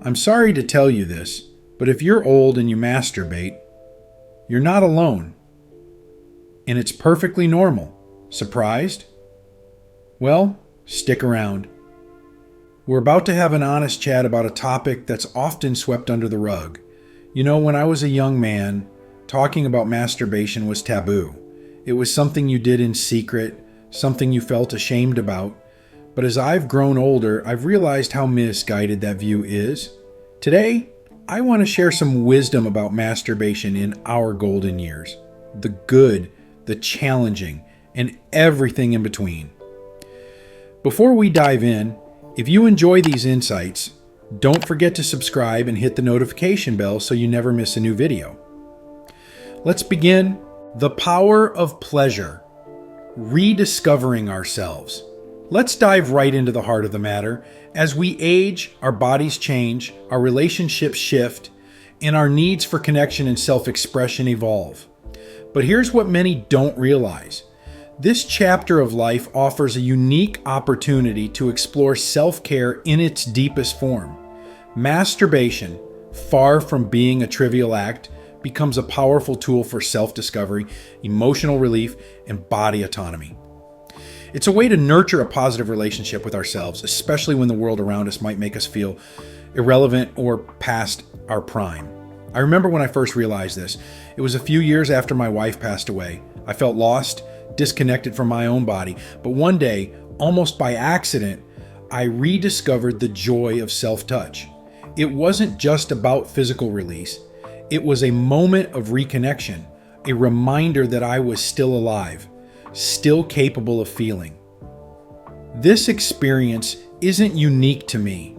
I'm sorry to tell you this, but if you're old and you masturbate, you're not alone. And it's perfectly normal. Surprised? Well, stick around. We're about to have an honest chat about a topic that's often swept under the rug. You know, when I was a young man, talking about masturbation was taboo. It was something you did in secret, something you felt ashamed about. But as I've grown older, I've realized how misguided that view is. Today, I want to share some wisdom about masturbation in our golden years. The good, the challenging, and everything in between. Before we dive in, if you enjoy these insights, don't forget to subscribe and hit the notification bell so you never miss a new video. Let's begin. The power of pleasure. Rediscovering ourselves. Let's dive right into the heart of the matter. As we age, our bodies change, our relationships shift, and our needs for connection and self-expression evolve. But here's what many don't realize. This chapter of life offers a unique opportunity to explore self-care in its deepest form. Masturbation, far from being a trivial act, becomes a powerful tool for self-discovery, emotional relief, and body autonomy. It's a way to nurture a positive relationship with ourselves, especially when the world around us might make us feel irrelevant or past our prime. I remember when I first realized this. It was a few years after my wife passed away. I felt lost, disconnected from my own body, but one day, almost by accident, I rediscovered the joy of self-touch. It wasn't just about physical release. It was a moment of reconnection, a reminder that I was still alive, still capable of feeling. This experience isn't unique to me.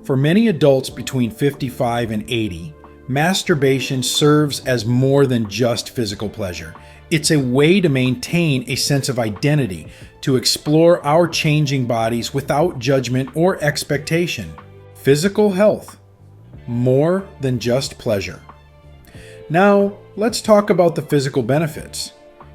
For many adults between 55 and 80, masturbation serves as more than just physical pleasure. It's a way to maintain a sense of identity, to explore our changing bodies without judgment or expectation. Physical health, more than just pleasure. Now, let's talk about the physical benefits.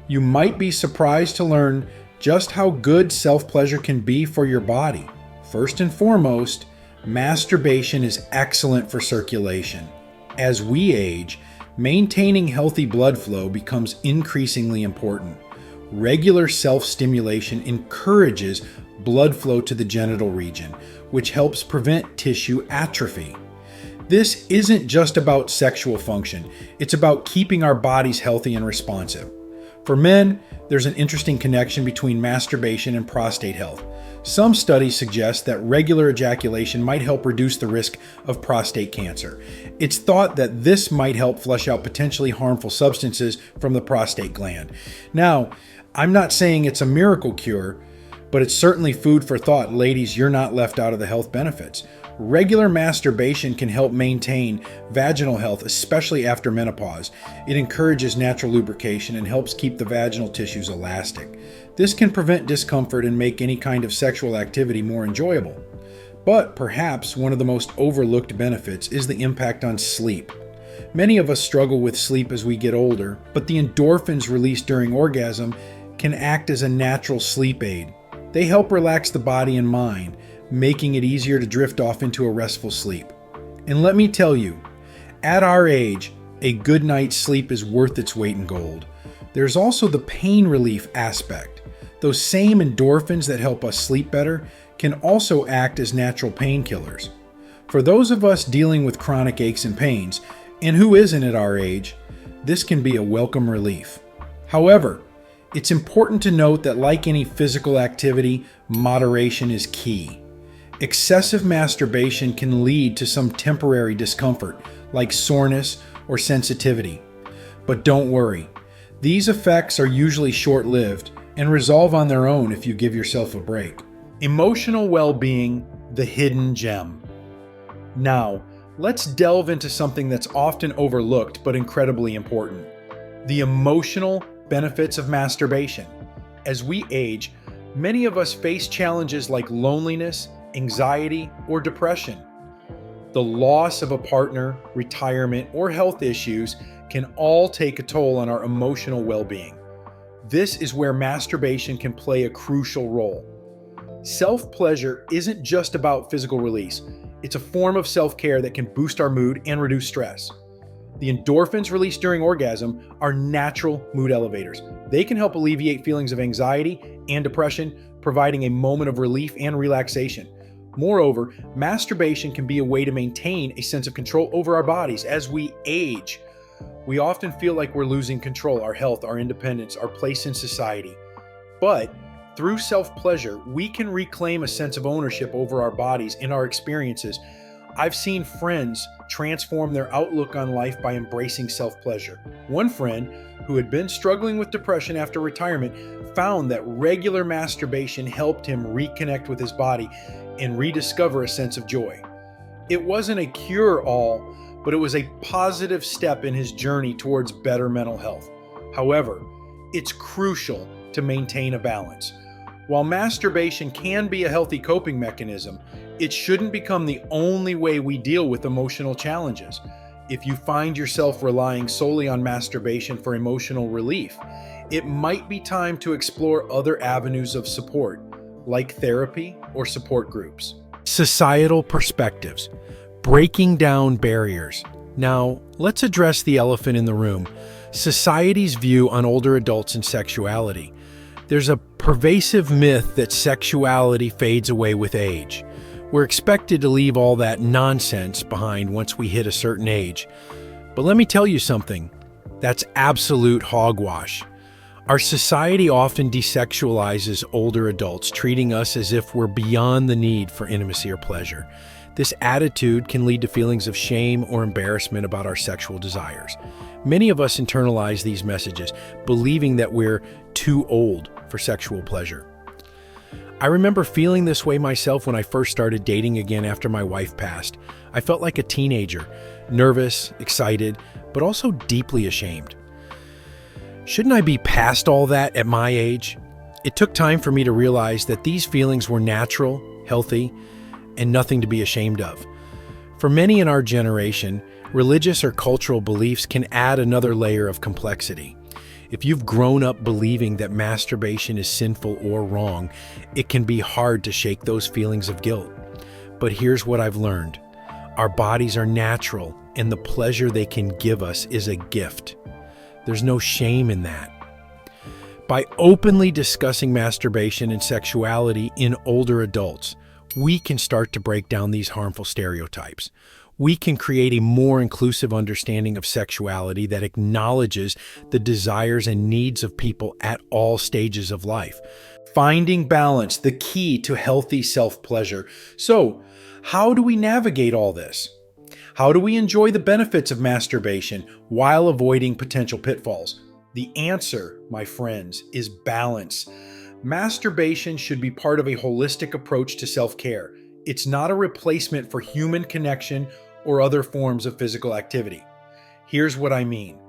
You might be surprised to learn just how good self-pleasure can be for your body. First and foremost, masturbation is excellent for circulation. As we age, maintaining healthy blood flow becomes increasingly important. Regular self-stimulation encourages blood flow to the genital region, which helps prevent tissue atrophy. This isn't just about sexual function, it's about keeping our bodies healthy and responsive. For men, there's an interesting connection between masturbation and prostate health. Some studies suggest that regular ejaculation might help reduce the risk of prostate cancer. It's thought that this might help flush out potentially harmful substances from the prostate gland. Now, I'm not saying it's a miracle cure, but it's certainly food for thought. Ladies, you're not left out of the health benefits. Regular masturbation can help maintain vaginal health, especially after menopause. It encourages natural lubrication and helps keep the vaginal tissues elastic. This can prevent discomfort and make any kind of sexual activity more enjoyable. But perhaps one of the most overlooked benefits is the impact on sleep. Many of us struggle with sleep as we get older, but the endorphins released during orgasm can act as a natural sleep aid. They help relax the body and mind, making it easier to drift off into a restful sleep. And let me tell you, at our age, a good night's sleep is worth its weight in gold. There's also the pain relief aspect. Those same endorphins that help us sleep better can also act as natural painkillers. For those of us dealing with chronic aches and pains, and who isn't at our age, this can be a welcome relief. However, it's important to note that like any physical activity, moderation is key. Excessive masturbation can lead to some temporary discomfort, like soreness or sensitivity. But don't worry, these effects are usually short-lived and resolve on their own if you give yourself a break. Emotional well-being, the hidden gem. Now, let's delve into something that's often overlooked but incredibly important: the emotional benefits of masturbation. As we age, many of us face challenges like loneliness, anxiety, or depression. The loss of a partner, retirement, or health issues can all take a toll on our emotional well-being. This is where masturbation can play a crucial role. Self-pleasure isn't just about physical release. It's a form of self-care that can boost our mood and reduce stress. The endorphins released during orgasm are natural mood elevators. They can help alleviate feelings of anxiety and depression, providing a moment of relief and relaxation. Moreover, masturbation can be a way to maintain a sense of control over our bodies as we age. We often feel like we're losing control, our health, our independence, our place in society. But through self-pleasure, we can reclaim a sense of ownership over our bodies and our experiences. I've seen friends transform their outlook on life by embracing self-pleasure. One friend, who had been struggling with depression after retirement, found that regular masturbation helped him reconnect with his body and rediscover a sense of joy. It wasn't a cure-all, but it was a positive step in his journey towards better mental health. However, it's crucial to maintain a balance. While masturbation can be a healthy coping mechanism, it shouldn't become the only way we deal with emotional challenges. If you find yourself relying solely on masturbation for emotional relief, it might be time to explore other avenues of support, like therapy or support groups. Societal perspectives. Breaking down barriers. Now, let's address the elephant in the room: society's view on older adults and sexuality. There's a pervasive myth that sexuality fades away with age. We're expected to leave all that nonsense behind once we hit a certain age. But let me tell you something, that's absolute hogwash. Our society often desexualizes older adults, treating us as if we're beyond the need for intimacy or pleasure. This attitude can lead to feelings of shame or embarrassment about our sexual desires. Many of us internalize these messages, believing that we're too old for sexual pleasure. I remember feeling this way myself when I first started dating again after my wife passed. I felt like a teenager, nervous, excited, but also deeply ashamed. Shouldn't I be past all that at my age? It took time for me to realize that these feelings were natural, healthy, and nothing to be ashamed of. For many in our generation, religious or cultural beliefs can add another layer of complexity. If you've grown up believing that masturbation is sinful or wrong, it can be hard to shake those feelings of guilt. But here's what I've learned. Our bodies are natural, and the pleasure they can give us is a gift. There's no shame in that. By openly discussing masturbation and sexuality in older adults, we can start to break down these harmful stereotypes. We can create a more inclusive understanding of sexuality that acknowledges the desires and needs of people at all stages of life. Finding balance, the key to healthy self-pleasure. So, how do we navigate all this? How do we enjoy the benefits of masturbation while avoiding potential pitfalls? The answer, my friends, is balance. Masturbation should be part of a holistic approach to self-care. It's not a replacement for human connection or other forms of physical activity. Here's what I mean.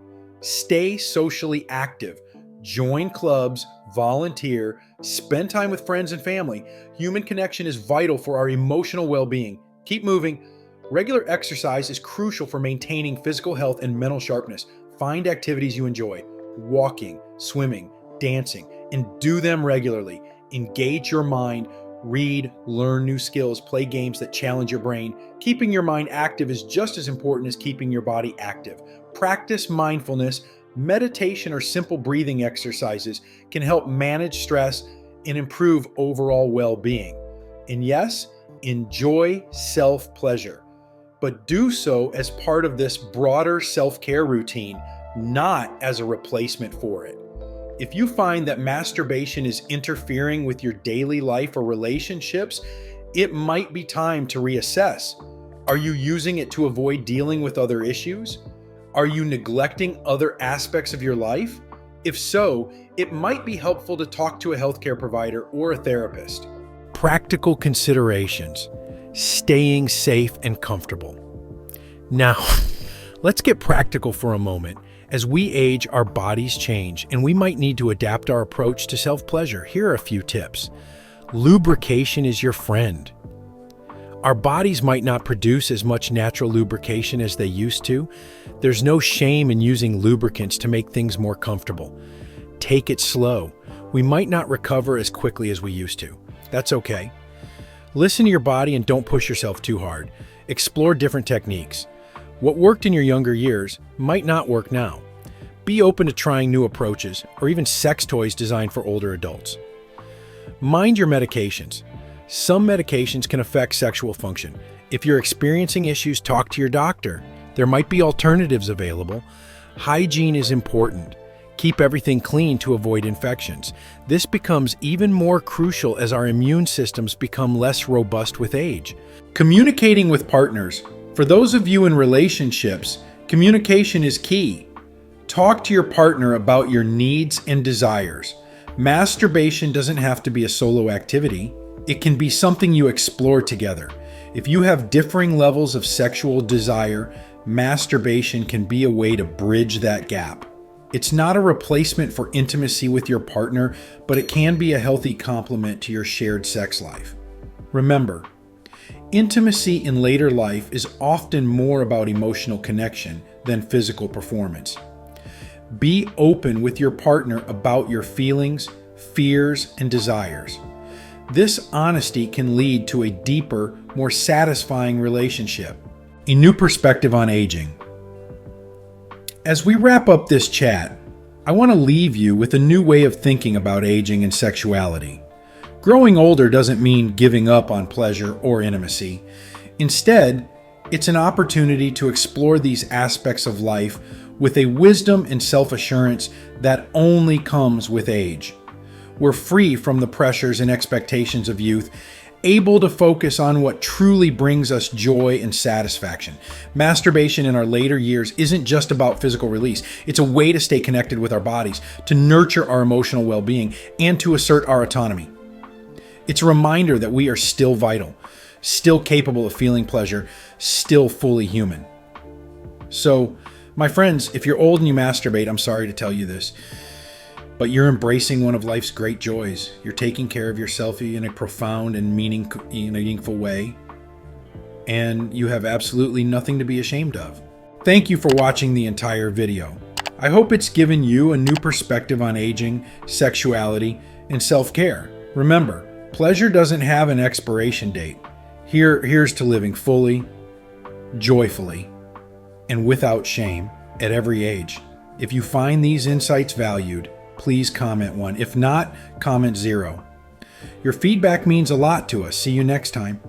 Stay socially active. Join clubs, volunteer, spend time with friends and family. Human connection is vital for our emotional well-being. Keep moving. Regular exercise is crucial for maintaining physical health and mental sharpness. Find activities you enjoy. Walking, swimming, dancing, and do them regularly. Engage your mind, read, learn new skills, play games that challenge your brain. Keeping your mind active is just as important as keeping your body active. Practice mindfulness, meditation, or simple breathing exercises can help manage stress and improve overall well-being. And yes, enjoy self-pleasure, but do so as part of this broader self-care routine, not as a replacement for it. If you find that masturbation is interfering with your daily life or relationships, it might be time to reassess. Are you using it to avoid dealing with other issues? Are you neglecting other aspects of your life? If so, it might be helpful to talk to a healthcare provider or a therapist. Practical considerations. Staying safe and comfortable. Now, let's get practical for a moment. As we age, our bodies change, and we might need to adapt our approach to self-pleasure. Here are a few tips. Lubrication is your friend. Our bodies might not produce as much natural lubrication as they used to. There's no shame in using lubricants to make things more comfortable. Take it slow. We might not recover as quickly as we used to. That's okay. Listen to your body and don't push yourself too hard. Explore different techniques. What worked in your younger years might not work now. Be open to trying new approaches or even sex toys designed for older adults. Mind your medications. Some medications can affect sexual function. If you're experiencing issues, talk to your doctor. There might be alternatives available. Hygiene is important. Keep everything clean to avoid infections. This becomes even more crucial as our immune systems become less robust with age. Communicating with partners. For those of you in relationships, communication is key. Talk to your partner about your needs and desires. Masturbation doesn't have to be a solo activity. It can be something you explore together. If you have differing levels of sexual desire, masturbation can be a way to bridge that gap. It's not a replacement for intimacy with your partner, but it can be a healthy complement to your shared sex life. Remember, intimacy in later life is often more about emotional connection than physical performance. Be open with your partner about your feelings, fears, and desires. This honesty can lead to a deeper, more satisfying relationship. A new perspective on aging. As we wrap up this chat, I want to leave you with a new way of thinking about aging and sexuality. Growing older doesn't mean giving up on pleasure or intimacy. Instead, it's an opportunity to explore these aspects of life with a wisdom and self-assurance that only comes with age. We're free from the pressures and expectations of youth, able to focus on what truly brings us joy and satisfaction. Masturbation in our later years isn't just about physical release. It's a way to stay connected with our bodies, to nurture our emotional well-being, and to assert our autonomy. It's a reminder that we are still vital, still capable of feeling pleasure, still fully human. So, my friends, if you're old and you masturbate, I'm sorry to tell you this, but you're embracing one of life's great joys. You're taking care of yourself in a profound and meaningful way, and you have absolutely nothing to be ashamed of. Thank you for watching the entire video. I hope it's given you a new perspective on aging, sexuality, and self-care. Remember, pleasure doesn't have an expiration date. Here's to living fully, joyfully, and without shame at every age. If you find these insights valued, please comment 1. If not, comment 0. Your feedback means a lot to us. See you next time.